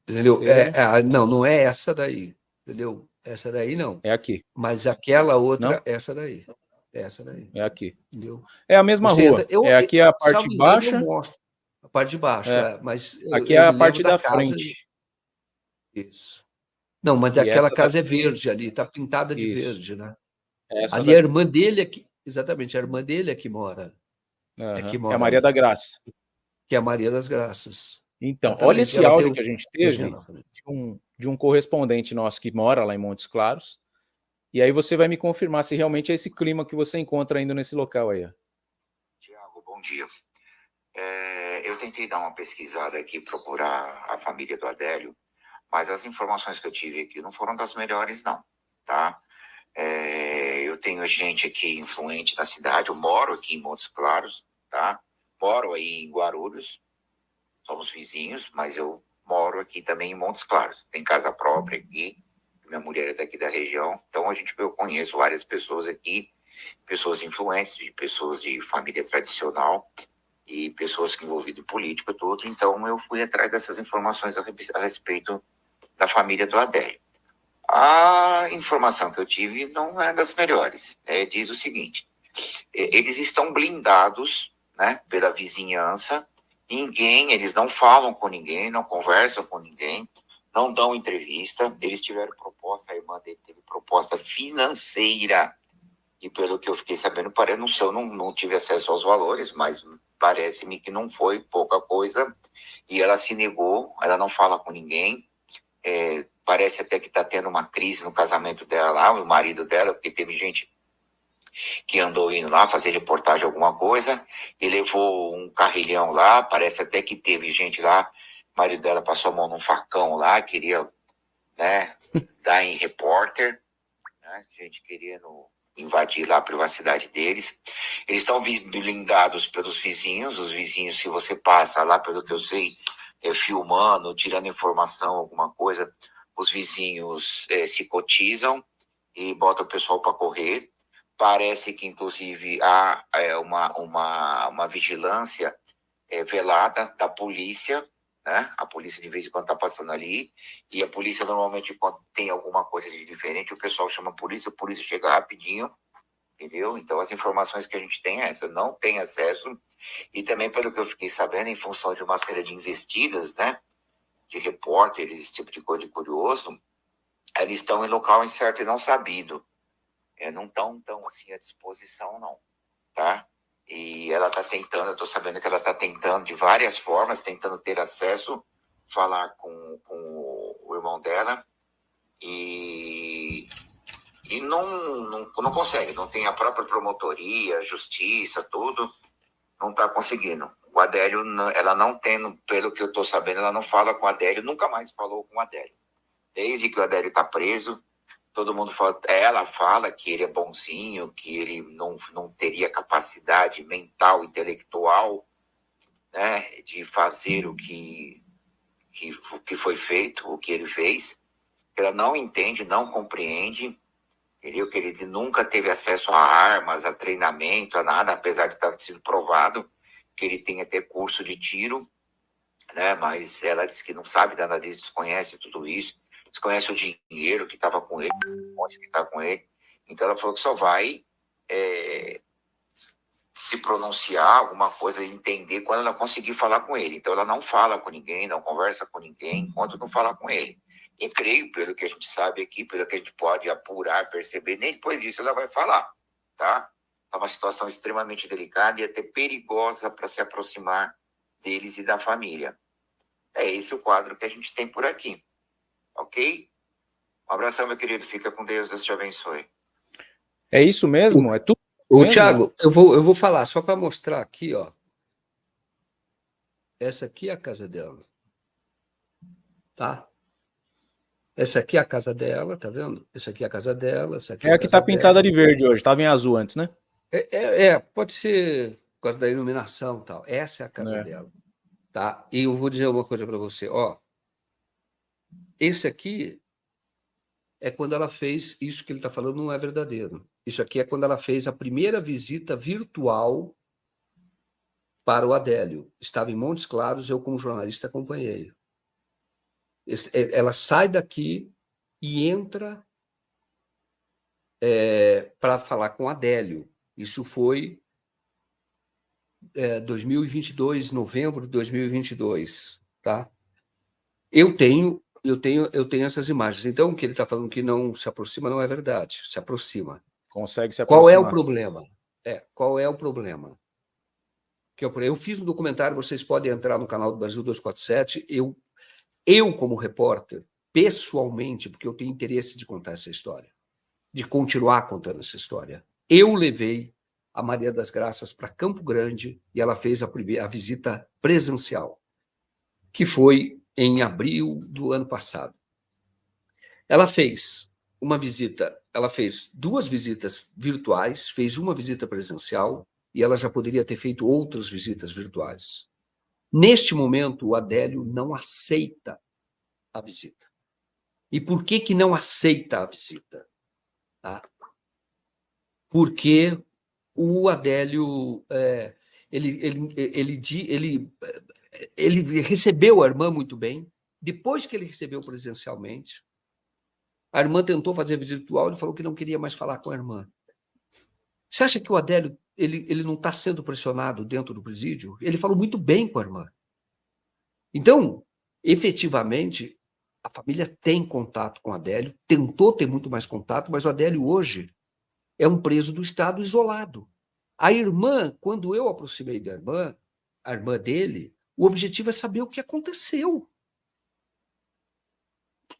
entendeu? Esteve, né? Não é essa daí, entendeu? Essa daí não. É aqui. Mas aquela outra, Não? essa daí. Essa daí, É aqui. entendeu? É a mesma Você entra, rua. É aqui a parte salvo engano, eu baixa. mostro a parte de baixo, É. mas Aqui é eu a me lembro parte da da casa. frente. Isso. Não, mas E aquela essa casa é verde ali, está pintada de isso. verde, né? Essa Ali a daqui. irmã dele é que, exatamente, a irmã dele Aham. É a mora Maria da ali, Graça. que é a Maria das Graças. Então, olha Exatamente. esse Ela tem áudio o que a gente feijão teve na frente. de um correspondente nosso que mora lá em Montes Claros. E aí você vai me confirmar se realmente é esse clima que você encontra ainda nesse local aí. Tiago, bom dia. Eu tentei dar uma pesquisada aqui, procurar a família do Adélio, mas as informações que eu tive aqui não foram das melhores, não, tá? Eu tenho gente aqui influente na cidade, eu moro aqui em Montes Claros, tá? Moro aí em Guarulhos, somos vizinhos, mas eu moro aqui também em Montes Claros. Tem casa própria aqui, minha mulher é daqui da região, então eu conheço várias pessoas aqui, pessoas influentes, pessoas de família tradicional e pessoas que envolvidas em política, tudo. Então eu fui atrás dessas informações a respeito da família do Adélio. A informação que eu tive não é das melhores. Diz o seguinte: eles estão blindados, né, pela vizinhança. Eles não falam com ninguém, não conversam com ninguém, não dão entrevista. Eles tiveram proposta, a irmã dele teve proposta financeira. E pelo que eu fiquei sabendo, não sei, eu não tive acesso aos valores, mas parece-me que não foi pouca coisa. E ela se negou, ela não fala com ninguém. Parece até que está tendo uma crise no casamento dela lá, o marido dela, porque teve gente que andou indo lá fazer reportagem, alguma coisa, e levou um carrilhão lá. Parece até que teve gente lá, o marido dela passou a mão num facão lá, queria, né, dar em repórter, né, gente querendo invadir lá a privacidade deles. Eles estão blindados pelos vizinhos, os vizinhos, se você passa lá, pelo que eu sei, filmando, tirando informação, alguma coisa, os vizinhos se cotizam e botam o pessoal para correr. Parece que, inclusive, há uma vigilância velada da polícia, né? A polícia de vez em quando está passando ali, e a polícia normalmente, quando tem alguma coisa de diferente, o pessoal chama a polícia chega rapidinho, entendeu? Então as informações que a gente tem é essa, não tem acesso, e também pelo que eu fiquei sabendo, em função de uma série de investidas, né, de repórteres, esse tipo de coisa de curioso, eles estão em local incerto e não sabido, não estão tão assim à disposição, não, tá? E ela está tentando, eu estou sabendo que ela está tentando de várias formas, tentando ter acesso, falar com o irmão dela, e não consegue, não tem a própria promotoria, justiça, tudo, não está conseguindo. O Adélio, ela não tem, pelo que eu estou sabendo, ela não fala com o Adélio, nunca mais falou com o Adélio. Desde que o Adélio está preso, todo mundo fala, ela fala que ele é bonzinho, que ele não teria capacidade mental, intelectual, né, de fazer o que foi feito, o que ele fez. Ela não entende, não compreende, entendeu? Que ele nunca teve acesso a armas, a treinamento, a nada, apesar de estar sido provado que ele tem até curso de tiro, né? Mas ela disse que não sabe nada disso, desconhece tudo isso, desconhece o dinheiro que estava com ele, que está com ele. Então ela falou que só vai se pronunciar alguma coisa, entender quando ela conseguir falar com ele. Então ela não fala com ninguém, não conversa com ninguém enquanto não falar com ele. E creio, pelo que a gente sabe aqui, pelo que a gente pode apurar, perceber, nem depois disso ela vai falar, tá? É uma situação extremamente delicada e até perigosa para se aproximar deles e da família. É esse o quadro que a gente tem por aqui, ok? Um abração, meu querido, fica com Deus, Deus te abençoe. É isso mesmo? É tudo Ô, mesmo? Tiago, eu vou falar, só para mostrar aqui, ó. Essa aqui é a casa dela. Tá? Essa aqui é a casa dela, tá vendo? Essa aqui é a casa dela, essa aqui é É a a que casa tá pintada dela. de verde hoje, tava em azul antes, né? Pode ser por causa da iluminação e tal. Essa é a casa dela, tá? E eu vou dizer uma coisa para você, ó. Esse aqui é quando ela fez isso que ele está falando, não é verdadeiro. Isso aqui é quando ela fez a primeira visita virtual para o Adélio. Estava em Montes Claros, eu como jornalista acompanhei. Ela sai daqui e entra para falar com o Adélio. Isso foi 2022, novembro de 2022, tá? Eu tenho essas imagens. Então, o que ele está falando que não se aproxima não é verdade. Se aproxima. Consegue se Qual é o aproximar. problema? Qual é o problema? Eu fiz um documentário, vocês podem entrar no canal do Brasil 247. Eu, como repórter, pessoalmente, porque eu tenho interesse de contar essa história, de continuar contando essa história, eu levei a Maria das Graças para Campo Grande e ela fez a visita presencial, que foi em abril do ano passado. Ela fez duas visitas virtuais, fez uma visita presencial e ela já poderia ter feito outras visitas virtuais. Neste momento, o Adélio não aceita a visita. E por que não aceita a visita? Tá? Porque o Adélio ele recebeu a irmã muito bem. Depois que ele recebeu presencialmente, a irmã tentou fazer virtual, ele falou que não queria mais falar com a irmã. Você acha que o Adélio ele não está sendo pressionado dentro do presídio? Ele falou muito bem com a irmã. Então, efetivamente, a família tem contato com o Adélio, tentou ter muito mais contato, mas o Adélio hoje é um preso do Estado isolado. A irmã, quando eu aproximei da irmã, a irmã dele, o objetivo é saber o que aconteceu.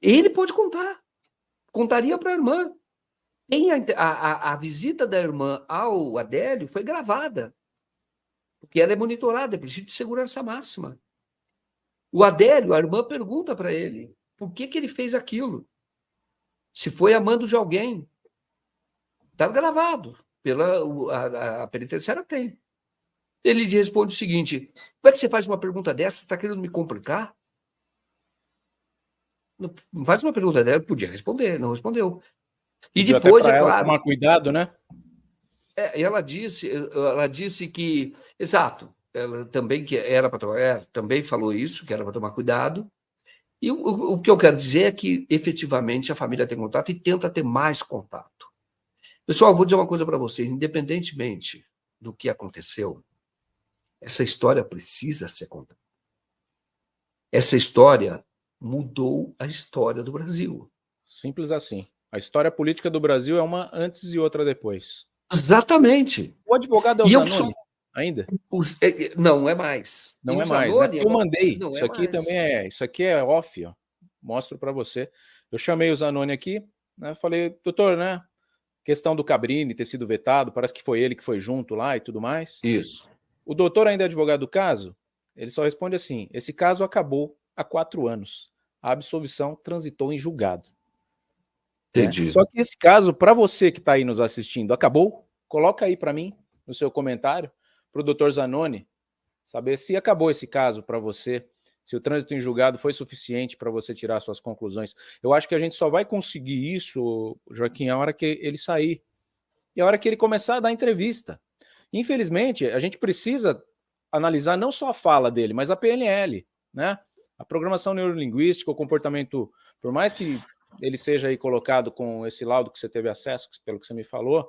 Ele pode contar. Contaria para a irmã. A visita da irmã ao Adélio foi gravada, porque ela é monitorada, é presídio de segurança máxima. O Adélio, a irmã pergunta para ele por que ele fez aquilo, se foi a mando de alguém. Está gravado, a penitenciária tem. Ele responde o seguinte: como é que você faz uma pergunta dessa? Você está querendo me complicar? Não faz uma pergunta dessa, podia responder, não respondeu. E depois, é claro, tomar cuidado, né? Ela disse que, exato, ela também que era para tomar, também falou isso, que era para tomar cuidado. E o que eu quero dizer é que, efetivamente, a família tem contato e tenta ter mais contato. Pessoal, eu vou dizer uma coisa para vocês, independentemente do que aconteceu, essa história precisa ser contada. Essa história mudou a história do Brasil. Simples assim. A história política do Brasil é uma antes e outra depois. Exatamente. O advogado é o Zanoni ainda? Não é mais. Não é mais, né? Eu mandei. Isso aqui também isso aqui é off, ó. Mostro para você. Eu chamei o Zanoni aqui, né? Falei, doutor, né? Questão do Cabrini ter sido vetado, parece que foi ele que foi junto lá e tudo mais. Isso. O doutor ainda é advogado do caso? Ele só responde assim: esse caso acabou há 4 anos. A absolvição transitou em julgado. Entendi. Só que esse caso, para você que está aí nos assistindo, acabou? Coloca aí para mim, no seu comentário, para o doutor Zanoni, saber se acabou esse caso para você, se o trânsito em julgado foi suficiente para você tirar suas conclusões. Eu acho que a gente só vai conseguir isso, Joaquim, a hora que ele sair. E a hora que ele começar a dar entrevista. Infelizmente, a gente precisa analisar não só a fala dele, mas a PNL, né? A programação neurolinguística, o comportamento, por mais que ele seja aí colocado com esse laudo que você teve acesso, pelo que você me falou,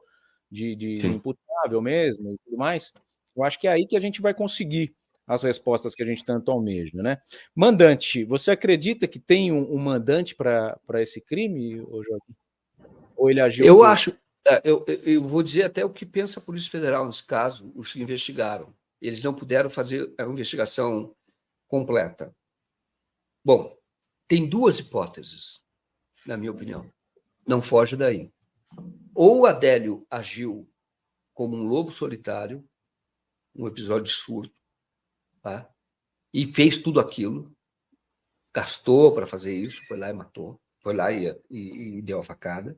de imputável mesmo e tudo mais, eu acho que é aí que a gente vai conseguir as respostas que a gente tanto almeja, né? Mandante, você acredita que tem um mandante para esse crime, Joaquim? Ou ele agiu... Eu acho... Eu vou dizer até o que pensa a Polícia Federal nesse caso, os que investigaram. Eles não puderam fazer a investigação completa. Bom, tem 2 hipóteses, na minha opinião. Não foge daí. Ou o Adélio agiu como um lobo solitário, um episódio de surto, tá? E fez tudo aquilo, gastou para fazer isso, foi lá e matou, foi lá e deu a facada.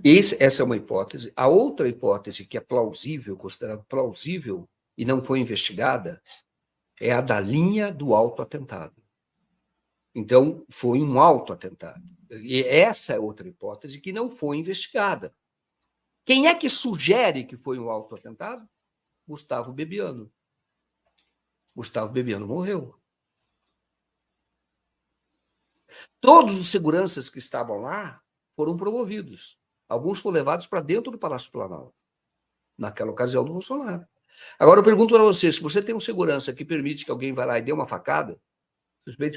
Essa é uma hipótese. A outra hipótese, que é plausível, considerada plausível e não foi investigada, é a da linha do autoatentado. Então, foi um autoatentado. E essa é outra hipótese que não foi investigada. Quem é que sugere que foi um autoatentado? Gustavo Bebiano. Gustavo Bebiano morreu. Todos os seguranças que estavam lá foram promovidos. Alguns foram levados para dentro do Palácio Planalto, naquela ocasião do Bolsonaro. Agora eu pergunto para você, se você tem um segurança que permite que alguém vá lá e dê uma facada,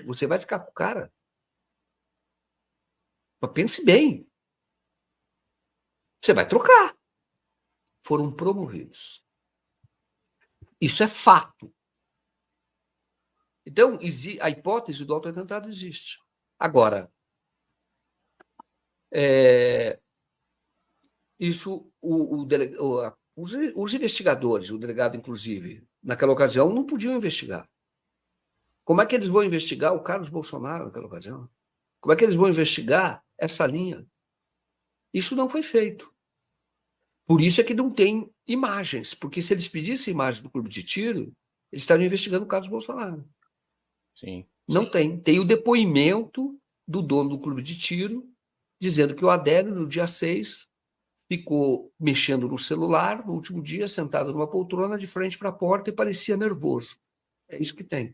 você vai ficar com o cara? Mas pense bem. Você vai trocar. Foram promovidos. Isso é fato. Então, a hipótese do autoatentado existe. Agora, isso, os investigadores, o delegado, inclusive, naquela ocasião, não podiam investigar. Como é que eles vão investigar o Carlos Bolsonaro naquela ocasião? Como é que eles vão investigar essa linha? Isso não foi feito. Por isso é que não tem imagens, porque se eles pedissem imagens do clube de tiro, eles estariam investigando o Carlos Bolsonaro. Sim. Não tem. Tem o depoimento do dono do clube de tiro, dizendo que o Adélio, no dia 6, ficou mexendo no celular, no último dia, sentado numa poltrona de frente para a porta e parecia nervoso. É isso que tem.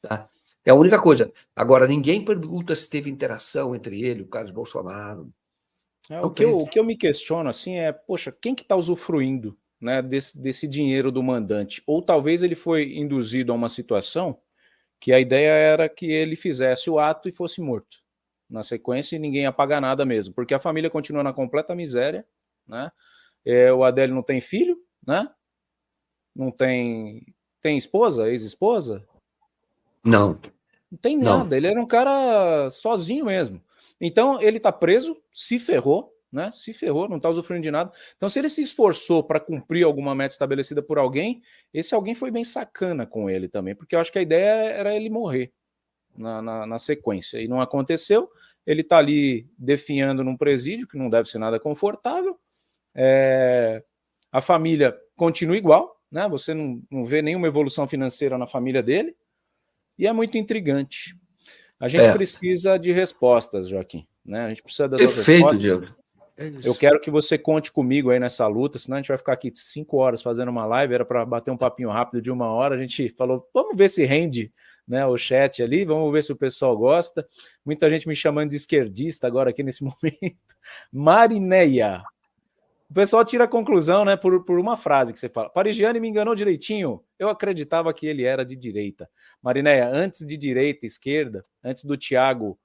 Tá? É a única coisa. Agora, ninguém pergunta se teve interação entre ele e o Carlos Bolsonaro. O que eu me questiono assim é, poxa, quem que está usufruindo, né, desse dinheiro do mandante? Ou talvez ele foi induzido a uma situação que a ideia era que ele fizesse o ato e fosse morto na sequência e ninguém ia pagar nada mesmo, porque a família continua na completa miséria, né? O Adélio não tem filho, né? Não tem esposa, ex-esposa? Não. Não tem nada, ele era um cara sozinho mesmo. Então ele está preso, se ferrou, né? Se ferrou, não está usufruindo de nada. Então, se ele se esforçou para cumprir alguma meta estabelecida por alguém, esse alguém foi bem sacana com ele também, porque eu acho que a ideia era ele morrer na sequência. E não aconteceu. Ele está ali definhando num presídio, que não deve ser nada confortável. A família continua igual, né? Você não vê nenhuma evolução financeira na família dele. E é muito intrigante. A gente precisa de respostas, Joaquim. Né? A gente precisa das respostas. Diego. Eu quero que você conte comigo aí nessa luta, senão a gente vai ficar aqui 5 horas fazendo uma live, era para bater um papinho rápido de 1 hora, a gente falou, vamos ver se rende, né, o chat ali, vamos ver se o pessoal gosta. Muita gente me chamando de esquerdista agora aqui nesse momento. Marineia. O pessoal tira a conclusão, né, por uma frase que você fala. Parigiani me enganou direitinho, eu acreditava que ele era de direita. Marineia, antes de direita, esquerda, antes do Thiago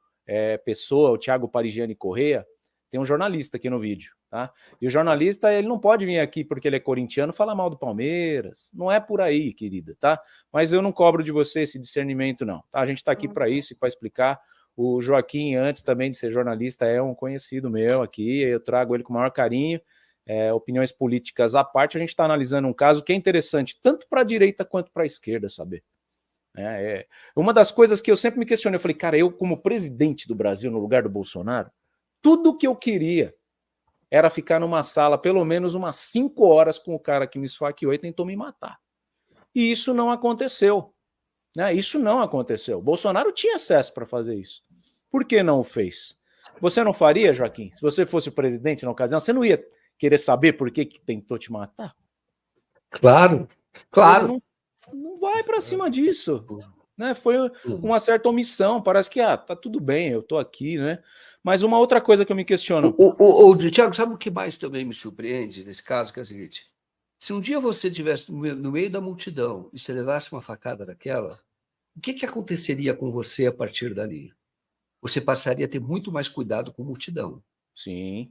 Pessoa, o Thiago Parigiani Corrêa, tem um jornalista aqui no vídeo, tá? E o jornalista, ele não pode vir aqui porque ele é corintiano falar mal do Palmeiras. Não é por aí, querida, tá? Mas eu não cobro de você esse discernimento, não. Tá? A gente tá aqui para isso e para explicar. O Joaquim, antes também de ser jornalista, é um conhecido meu aqui. Eu trago ele com o maior carinho. Opiniões políticas à parte, a gente está analisando um caso que é interessante, tanto para a direita quanto para a esquerda, saber. Uma das coisas que eu sempre me questionei, eu falei, cara, eu como presidente do Brasil, no lugar do Bolsonaro, tudo que eu queria era ficar numa sala pelo menos umas 5 horas com o cara que me esfaqueou e tentou me matar. E isso não aconteceu. Né? Isso não aconteceu. Bolsonaro tinha acesso para fazer isso. Por que não o fez? Você não faria, Joaquim? Se você fosse o presidente na ocasião, você não ia querer saber por que tentou te matar? Claro. Ele não vai para cima disso. Né? Foi uma certa omissão. Parece que tá tudo bem, eu tô aqui, né? Mas uma outra coisa que eu me questiono. Thiago, sabe o que mais também me surpreende nesse caso? Que é o seguinte: se um dia você estivesse no meio da multidão e você levasse uma facada daquela, o que aconteceria com você a partir dali? Você passaria a ter muito mais cuidado com a multidão. Sim.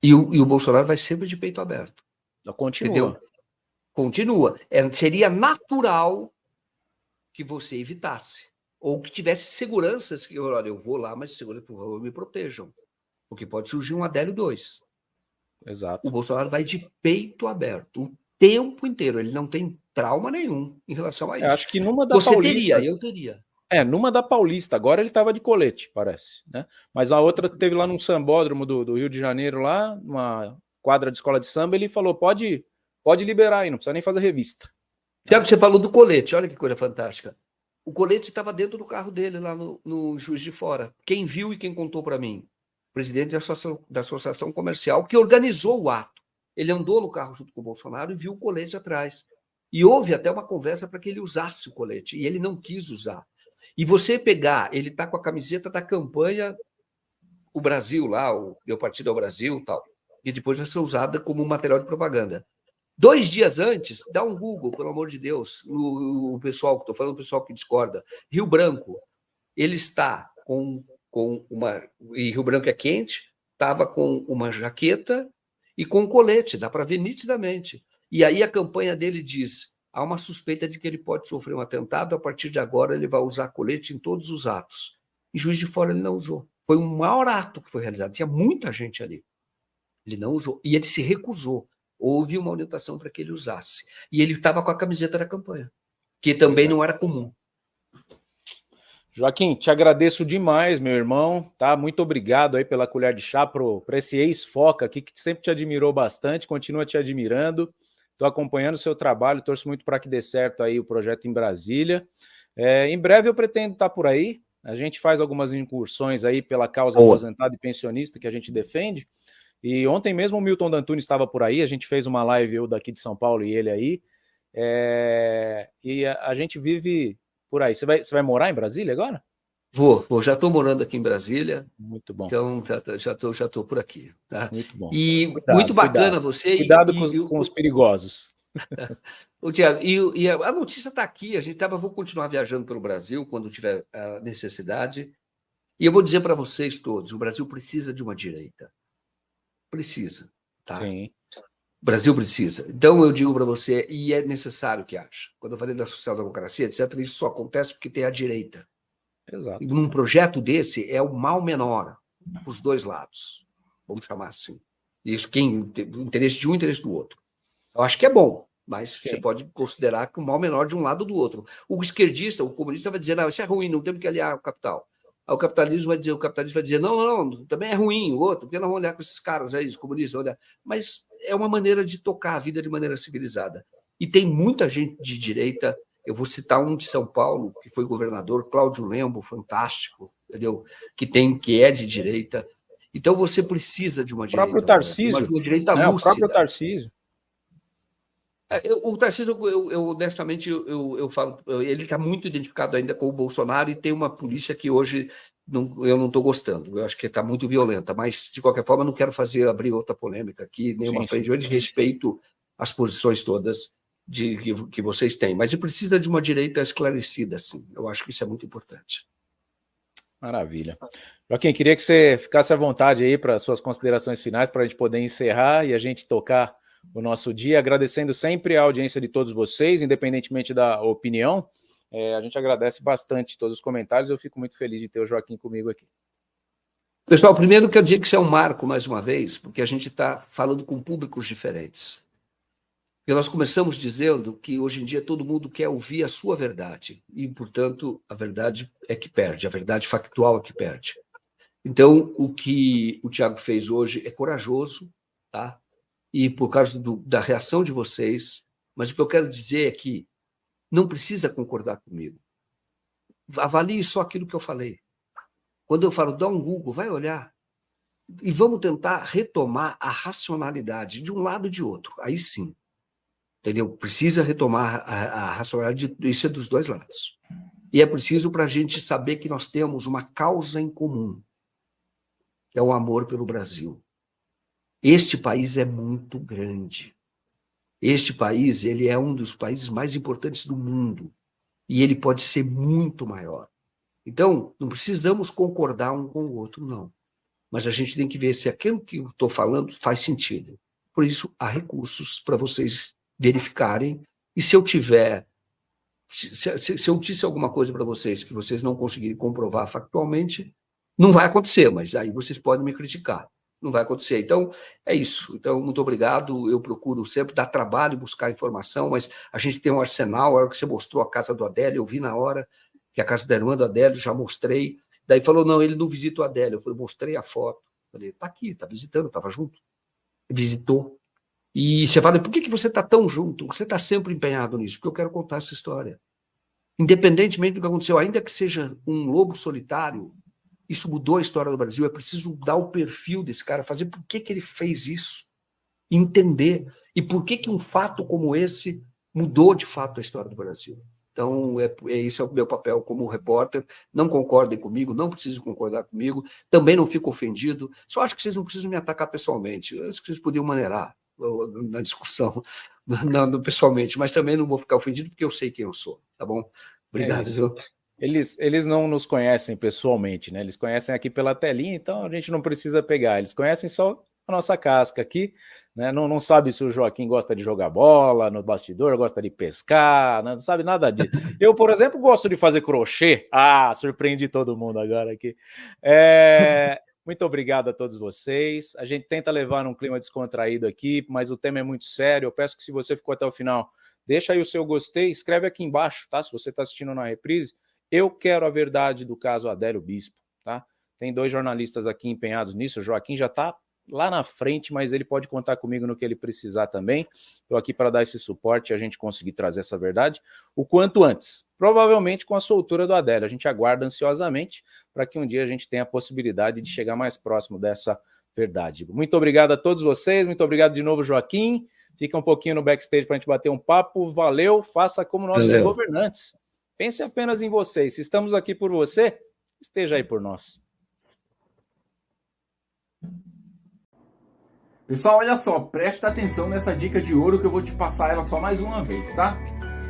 E o Bolsonaro vai sempre de peito aberto. Continua. Entendeu? Continua. Seria natural que você evitasse. Ou que tivesse seguranças que, olha, eu vou lá, mas segurança, por favor, me protejam. Porque pode surgir um Adélio 2. Exato. O Bolsonaro vai de peito aberto o tempo inteiro. Ele não tem trauma nenhum em relação a isso. Acho que numa da Você Paulista, teria, eu teria. Numa da Paulista, agora ele estava de colete, parece, né? Mas a outra que teve lá num sambódromo do Rio de Janeiro, lá, numa quadra de escola de samba, ele falou, pode liberar aí, não precisa nem fazer revista. Tiago, você falou do colete, olha que coisa fantástica. O colete estava dentro do carro dele, lá no Juiz de Fora. Quem viu e quem contou para mim? O presidente da Associação Comercial, que organizou o ato. Ele andou no carro junto com o Bolsonaro e viu o colete atrás. E houve até uma conversa para que ele usasse o colete, e ele não quis usar. E você pegar, ele está com a camiseta da campanha, o Brasil lá, o Meu Partido é o Brasil, tal, e depois vai ser usada como material de propaganda. 2 dias antes, dá um Google, pelo amor de Deus, o pessoal, estou falando o pessoal que discorda, Rio Branco, ele está com uma... E Rio Branco é quente, estava com uma jaqueta e com um colete, dá para ver nitidamente. E aí a campanha dele diz, há uma suspeita de que ele pode sofrer um atentado, a partir de agora ele vai usar colete em todos os atos. E Juiz de Fora ele não usou. Foi o maior ato que foi realizado, tinha muita gente ali. Ele não usou, e ele se recusou. Houve uma orientação para que ele usasse. E ele estava com a camiseta da campanha, que também não era comum. Joaquim, te agradeço demais, meu irmão, tá? Muito obrigado aí pela colher de chá para esse ex-foca aqui, que sempre te admirou bastante, continua te admirando. Estou acompanhando o seu trabalho, torço muito para que dê certo aí o projeto em Brasília. Em breve eu pretendo estar por aí, a gente faz algumas incursões aí pela causa aposentado e pensionista que a gente defende. E ontem mesmo o Milton D'Antunes estava por aí, a gente fez uma live, eu daqui de São Paulo e ele aí. E a gente vive por aí. Você vai morar em Brasília agora? Vou, já estou morando aqui em Brasília. Muito bom. Então, já estou por aqui. Tá? Muito bom. E Cuidado, muito bacana você. Cuidado com os perigosos. O Tiago, e a notícia está aqui. Vou continuar viajando pelo Brasil quando tiver a necessidade. E eu vou dizer para vocês todos: o Brasil precisa de uma direita. Precisa. Tá? Sim. O Brasil precisa. Então, eu digo para você, e é necessário que haja. Quando eu falei da social-democracia, etc., isso só acontece porque tem a direita. Exato. E num projeto desse, é o mal menor para os dois lados. Vamos chamar assim. Isso, o interesse de um e o interesse do outro. Eu acho que é bom, mas Sim. Você pode considerar que o mal menor de um lado ou do outro. O esquerdista, o comunista vai dizer, não, isso é ruim, não temos que aliar o capital. O capitalismo vai dizer, não, também é ruim o outro, porque nós vamos olhar com esses caras aí, os comunistas, olhar. Mas é uma maneira de tocar a vida de maneira civilizada. E tem muita gente de direita. Eu vou citar um de São Paulo, que foi governador, Cláudio Lembo, fantástico, entendeu? Que é de direita. Então você precisa de uma direita. O próprio Tarcísio. Mas uma direita lúcida. O próprio Tarcísio. O Tarcísio, honestamente, eu falo, ele está muito identificado ainda com o Bolsonaro e tem uma polícia que hoje eu não estou gostando. Eu acho que está muito violenta, mas, de qualquer forma, não quero abrir outra polêmica aqui, nenhuma frente. Eu respeito as posições todas que vocês têm, mas precisa de uma direita esclarecida, sim. Eu acho que isso é muito importante. Maravilha. Joaquim, queria que você ficasse à vontade aí para as suas considerações finais, para a gente poder encerrar e a gente tocar o nosso dia, agradecendo sempre a audiência de todos vocês, independentemente da opinião. A gente agradece bastante todos os comentários, eu fico muito feliz de ter o Joaquim comigo aqui. Pessoal, primeiro quero dizer que isso é um marco, mais uma vez, porque a gente está falando com públicos diferentes. E nós começamos dizendo que hoje em dia todo mundo quer ouvir a sua verdade, e, portanto, a verdade é que perde, a verdade factual é que perde. Então, o que o Tiago fez hoje é corajoso, tá? E por causa da reação de vocês, mas o que eu quero dizer é que não precisa concordar comigo. Avalie só aquilo que eu falei. Quando eu falo, dá um Google, vai olhar, e vamos tentar retomar a racionalidade de um lado e de outro. Aí sim, entendeu? Precisa retomar a racionalidade, isso é dos dois lados. E é preciso para a gente saber que nós temos uma causa em comum, que é o amor pelo Brasil. Este país é muito grande. Este país, ele é um dos países mais importantes do mundo. E ele pode ser muito maior. Então, não precisamos concordar um com o outro, não. Mas a gente tem que ver se aquilo que eu estou falando faz sentido. Por isso, há recursos para vocês verificarem. E se eu tiver... Se eu disse alguma coisa para vocês que vocês não conseguirem comprovar factualmente, não vai acontecer, mas aí vocês podem me criticar. Não vai acontecer. Então, é isso. Então, muito obrigado. Eu procuro sempre dar trabalho, buscar informação, mas a gente tem um arsenal. A hora que você mostrou a casa do Adélio, eu vi na hora que a casa da irmã do Adélio, já mostrei. Daí falou, não, ele não visita o Adélio. Eu falei, mostrei a foto. Falei, tá aqui, tá visitando, estava junto. Visitou. E você fala, por que você está tão junto? Você está sempre empenhado nisso? Porque eu quero contar essa história. Independentemente do que aconteceu, ainda que seja um lobo solitário, isso mudou a história do Brasil. É preciso dar o perfil desse cara, fazer por que ele fez isso, entender. E por que um fato como esse mudou de fato a história do Brasil. Então, esse é o meu papel como repórter. Não concordem comigo, não precisam concordar comigo, também não fico ofendido. Só acho que vocês não precisam me atacar pessoalmente. Eu acho que vocês podiam maneirar na discussão, não pessoalmente, mas também não vou ficar ofendido porque eu sei quem eu sou, tá bom? Obrigado. Viu? Eles não nos conhecem pessoalmente, né? Eles conhecem aqui pela telinha, então a gente não precisa pegar. Eles conhecem só a nossa casca aqui, né? Não sabe se o Joaquim gosta de jogar bola no bastidor, gosta de pescar, não sabe nada disso. Eu, por exemplo, gosto de fazer crochê. Ah, surpreendi todo mundo agora aqui. Muito obrigado a todos vocês. A gente tenta levar num clima descontraído aqui, mas o tema é muito sério. Eu peço que, se você ficou até o final, deixa aí o seu gostei, escreve aqui embaixo, tá? Se você está assistindo na reprise, eu quero a verdade do caso Adélio Bispo, tá? Tem 2 jornalistas aqui empenhados nisso. O Joaquim já está lá na frente, mas ele pode contar comigo no que ele precisar também. Estou aqui para dar esse suporte e a gente conseguir trazer essa verdade o quanto antes. Provavelmente com a soltura do Adélio. A gente aguarda ansiosamente para que um dia a gente tenha a possibilidade de chegar mais próximo dessa verdade. Muito obrigado a todos vocês, muito obrigado de novo, Joaquim. Fica um pouquinho no backstage para a gente bater um papo. Valeu, faça como nossos governantes. Pense apenas em vocês. Se estamos aqui por você, esteja aí por nós. Pessoal, olha só, presta atenção nessa dica de ouro que eu vou te passar ela só mais uma vez, tá?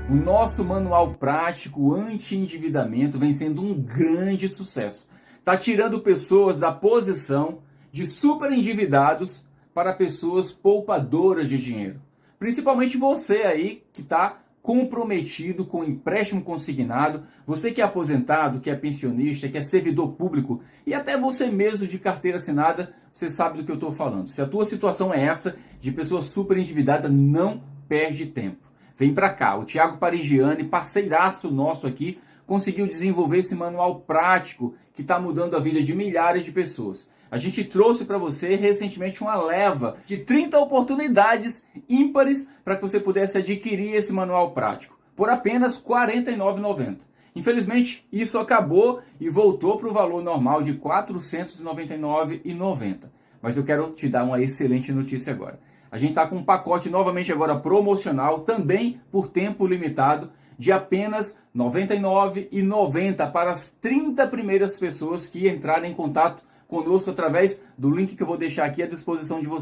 O nosso manual prático anti-endividamento vem sendo um grande sucesso. Tá tirando pessoas da posição de super endividados para pessoas poupadoras de dinheiro. Principalmente você aí que está comprometido com empréstimo consignado, você que é aposentado, que é pensionista, que é servidor público e até você mesmo de carteira assinada, você sabe do que eu estou falando. Se a tua situação é essa, de pessoa super endividada, não perde tempo. Vem para cá, o Thiago Parigiani, parceiraço nosso aqui, conseguiu desenvolver esse manual prático que está mudando a vida de milhares de pessoas. A gente trouxe para você recentemente uma leva de 30 oportunidades ímpares para que você pudesse adquirir esse manual prático por apenas R$ 49,90. Infelizmente, isso acabou e voltou para o valor normal de R$ 499,90. Mas eu quero te dar uma excelente notícia agora. A gente está com um pacote novamente agora promocional, também por tempo limitado, de apenas R$ 99,90 para as 30 primeiras pessoas que entrarem em contato conosco através do link que eu vou deixar aqui à disposição de vocês.